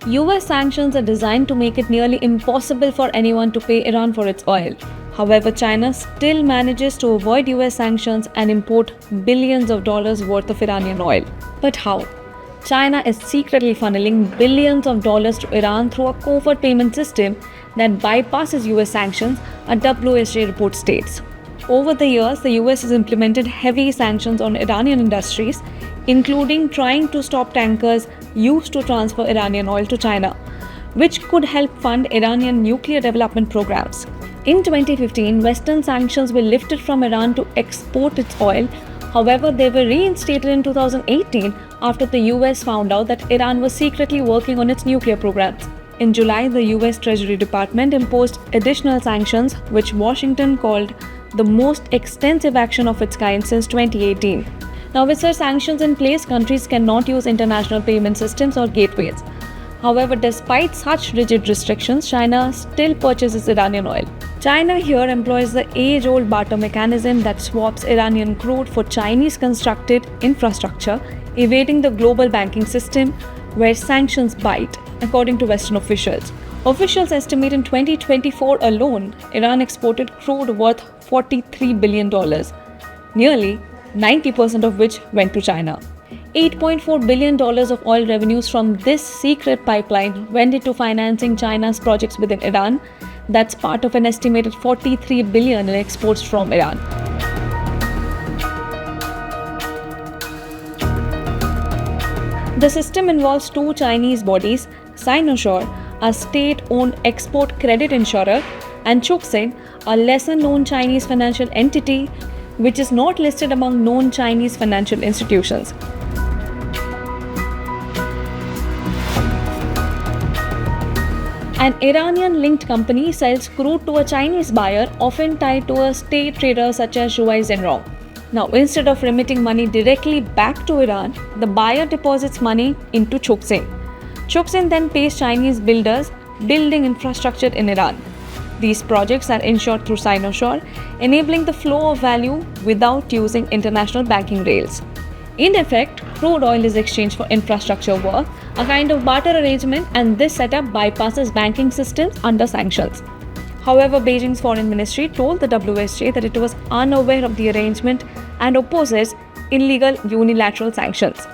US sanctions are designed to make it nearly impossible for anyone to pay Iran for its oil. However, China still manages to avoid US sanctions and import billions of dollars worth of Iranian oil. But how? China is secretly funneling billions of dollars to Iran through a covert payment system that bypasses US sanctions, a WSJ report states. Over the years, the US has implemented heavy sanctions on Iranian industries, including trying to stop tankers used to transfer Iranian oil to China, which could help fund Iranian nuclear development programs. In 2015, Western sanctions were lifted from Iran to export its oil. However, they were reinstated in 2018 after the US found out that Iran was secretly working on its nuclear programs. In July, the US Treasury Department imposed additional sanctions, which Washington called the most extensive action of its kind since 2018. Now, with such sanctions in place, countries cannot use international payment systems or gateways. However, despite such rigid restrictions, China still purchases Iranian oil. China here employs the age-old barter mechanism that swaps Iranian crude for Chinese-constructed infrastructure, evading the global banking system where sanctions bite, according to Western officials. Officials estimate in 2024 alone, Iran exported crude worth $43 billion, nearly 90% of which went to China. $8.4 billion of oil revenues from this secret pipeline went into financing China's projects within Iran. That's part of an estimated $43 billion in exports from Iran. The system involves two Chinese bodies, Sinosure, a state-owned export credit insurer, and Chuxin, a lesser-known Chinese financial entity which is not listed among known Chinese financial institutions. An Iranian-linked company sells crude to a Chinese buyer, often tied to a state trader such as Shuai Zhenrong. Now, instead of remitting money directly back to Iran, the buyer deposits money into Chuxin. Chuxin then pays Chinese builders building infrastructure in Iran. These projects are insured through Sinosure, enabling the flow of value without using international banking rails. In effect, crude oil is exchanged for infrastructure work, a kind of barter arrangement, and this setup bypasses banking systems under sanctions. However, Beijing's foreign ministry told the WSJ that it was unaware of the arrangement and opposes illegal unilateral sanctions.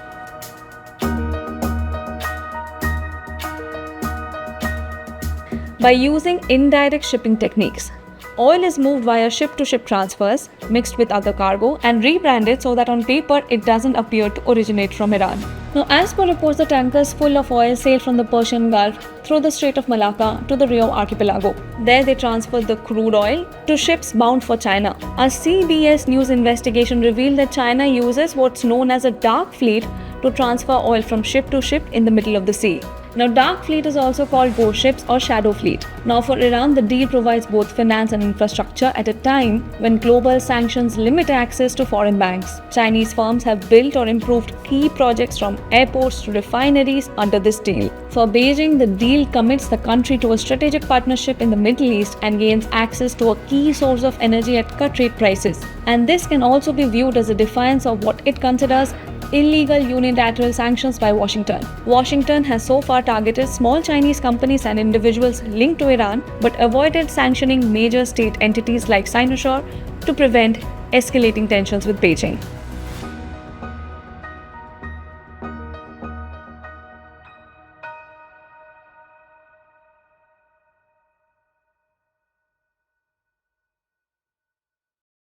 By using indirect shipping techniques, oil is moved via ship-to-ship transfers, mixed with other cargo, and rebranded so that on paper it doesn't appear to originate from Iran. Now, as per reports, the tankers full of oil sail from the Persian Gulf through the Strait of Malacca to the Rio Archipelago. There they transfer the crude oil to ships bound for China. A CBS News investigation revealed that China uses what's known as a dark fleet to transfer oil from ship to ship in the middle of the sea. Now, dark fleet is also called ghost ships or shadow fleet. Now, for Iran, the deal provides both finance and infrastructure at a time when global sanctions limit access to foreign banks. Chinese firms have built or improved key projects from airports to refineries under this deal. For Beijing, the deal commits the country to a strategic partnership in the Middle East and gains access to a key source of energy at cut rate prices. And this can also be viewed as a defiance of what it considers illegal unilateral sanctions by Washington. Washington has so far targeted small Chinese companies and individuals linked to Iran, but avoided sanctioning major state entities like Sinosure to prevent escalating tensions with Beijing.